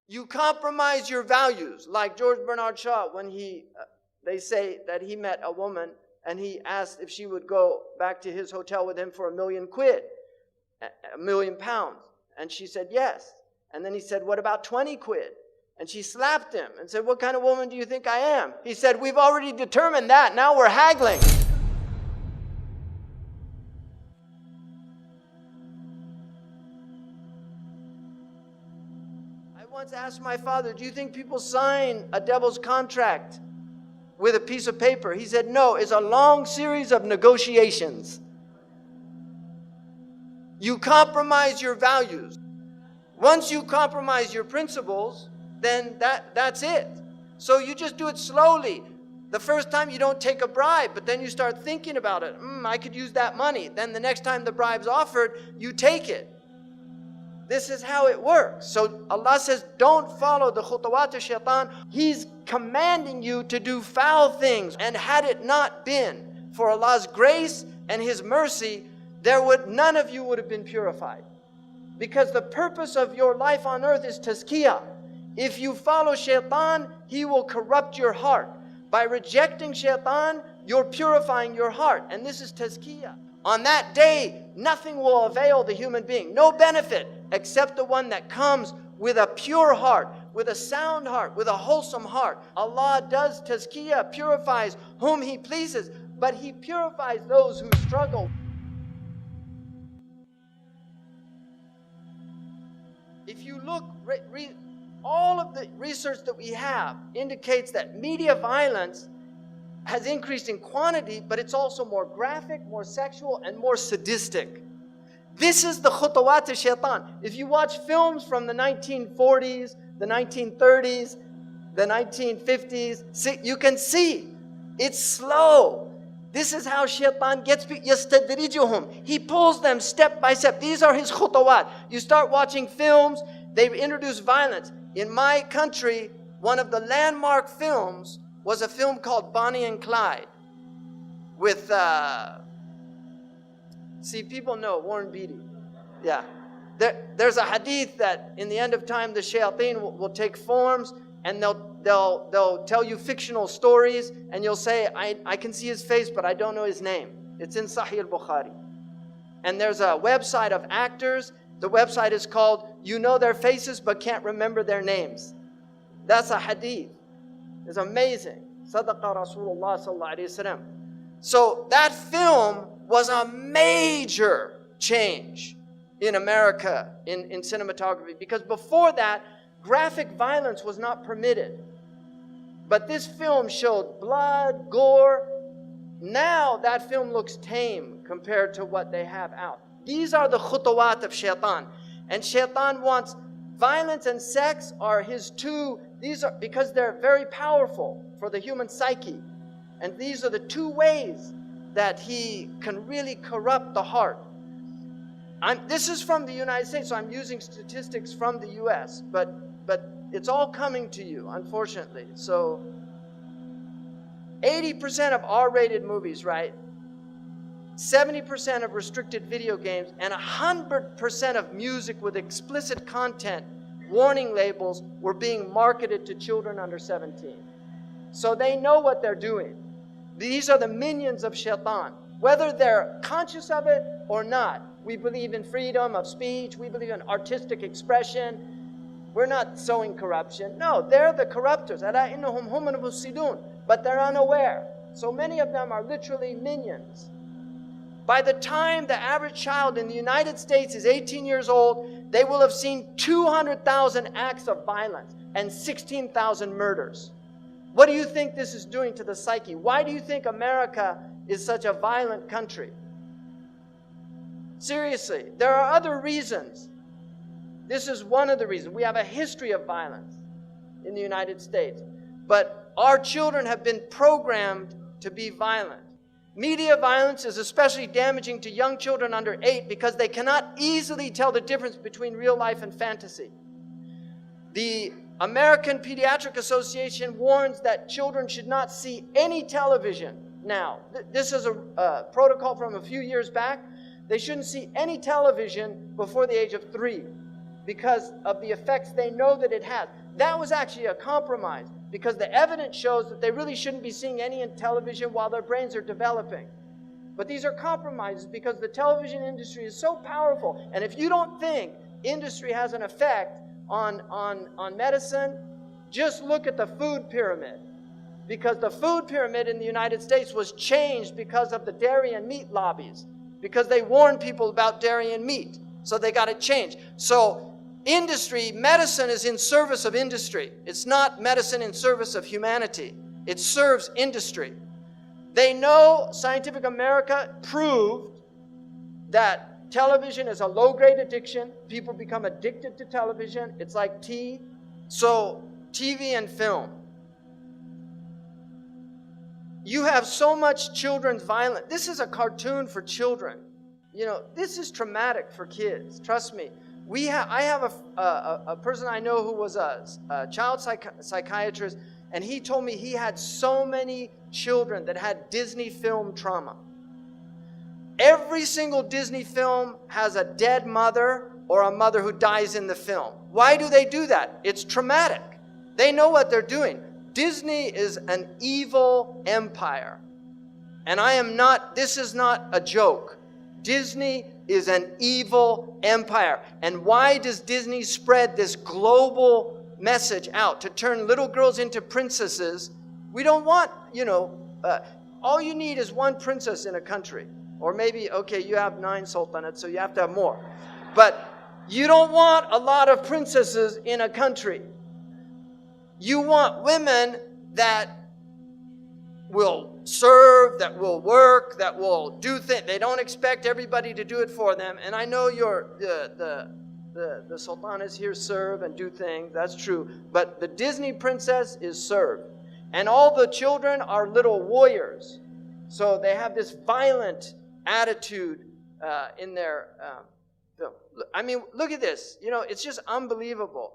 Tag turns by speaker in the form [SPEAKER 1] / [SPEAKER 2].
[SPEAKER 1] You compromise your values, like George Bernard Shaw when they say that he met a woman and he asked if she would go back to his hotel with him for £1 million, £1 million. And she said yes. And then he said, what about 20 quid? And she slapped him and said, what kind of woman do you think I am? He said, we've already determined that. Now we're haggling. I once asked my father, do you think people sign a devil's contract with a piece of paper? He said, no, it's a long series of negotiations. You compromise your values. Once you compromise your principles, then that's it. So you just do it slowly. The first time you don't take a bribe, but then you start thinking about it. I could use that money. Then the next time the bribe's offered, you take it. This is how it works. So Allah says, don't follow the khutawat of shaitan. He's commanding you to do foul things. And had it not been for Allah's grace and His mercy, none of you would have been purified. Because the purpose of your life on earth is tazkiyah. If you follow shaitan, he will corrupt your heart. By rejecting shaitan, you're purifying your heart. And this is tazkiyah. On that day, nothing will avail the human being. No benefit except the one that comes with a pure heart, with a sound heart, with a wholesome heart. Allah does tazkiyah, purifies whom He pleases, but He purifies those who struggle. If you look, all of the research that we have indicates that media violence has increased in quantity, but it's also more graphic, more sexual, and more sadistic. This is the khutawat of shaitan. If you watch films from the 1940s, the 1930s, the 1950s, you can see it's slow. This is how shaitan gets people. يَسْتَدْرِجُهُمْ. He pulls them step by step. These are his khutawat. You start watching films, they introduce violence. In my country, one of the landmark films was a film called Bonnie and Clyde with, people know, Warren Beatty. Yeah. There's a hadith that in the end of time, the shayateen will take forms and they'll tell you fictional stories and you'll say, I can see his face, but I don't know his name. It's in Sahih al-Bukhari. And there's a website of actors. The website is called, You Know Their Faces But Can't Remember Their Names. That's a hadith. It's amazing. Sadaqa Rasulullah sallallahu alayhi wasallam. So that film was a major change in America in cinematography, because before that, graphic violence was not permitted. But this film showed blood, gore. Now that film looks tame compared to what they have out. These are the khutawat of shaitan. And shaitan wants violence and sex are his two. These are because they're very powerful for the human psyche. And these are the two ways that he can really corrupt the heart. This is from the United States, so I'm using statistics from the US, but it's all coming to you, unfortunately. So 80% of R-rated movies, right? 70% of restricted video games, and 100% of music with explicit content, warning labels, were being marketed to children under 17. So they know what they're doing. These are the minions of shaitan. Whether they're conscious of it or not, we believe in freedom of speech, we believe in artistic expression. We're not sowing corruption. No, they're the corruptors. أَلَا إِنَّهُمْ هُمُ الْمُفْسِدُونَ. But they're unaware. So many of them are literally minions. By the time the average child in the United States is 18 years old, they will have seen 200,000 acts of violence and 16,000 murders. What do you think this is doing to the psyche? Why do you think America is such a violent country? Seriously, there are other reasons. This is one of the reasons. We have a history of violence in the United States. But our children have been programmed to be violent. Media violence is especially damaging to young children under 8 because they cannot easily tell the difference between real life and fantasy. The American Pediatric Association warns that children should not see any television now. This is a protocol from a few years back. They shouldn't see any television before the age of 3. because of the effects they know that it has. That was actually a compromise, because the evidence shows that they really shouldn't be seeing any in television while their brains are developing. But these are compromises because the television industry is so powerful. And if you don't think industry has an effect on medicine, just look at the food pyramid. Because the food pyramid in the United States was changed because of the dairy and meat lobbies. Because they warned people about dairy and meat. So they got it changed. So industry, medicine is in service of industry. It's not medicine in service of humanity. It serves industry. They know, Scientific America proved that television is a low-grade addiction. People become addicted to television. It's like tea. So TV and film. You have so much children's violence. This is a cartoon for children. You know, this is traumatic for kids. Trust me. I have a person I know who was a child psychiatrist, and he told me he had so many children that had Disney film trauma. Every single Disney film has a dead mother or a mother who dies in the film. Why do they do that? It's traumatic. They know what they're doing. Disney is an evil empire. And this is not a joke. Disney is an evil empire. And why does Disney spread this global message out to turn little girls into princesses? We don't want, all you need is one princess in a country. Or maybe, okay, you have 9 sultanates, so you have to have more. But you don't want a lot of princesses in a country. You want women that will serve, that will work, that will do things. They don't expect everybody to do it for them. And I know the sultanas here serve and do things. That's true. But the Disney princess is served. And all the children are little warriors. So they have this violent attitude in their film. I mean, look at this. It's just unbelievable.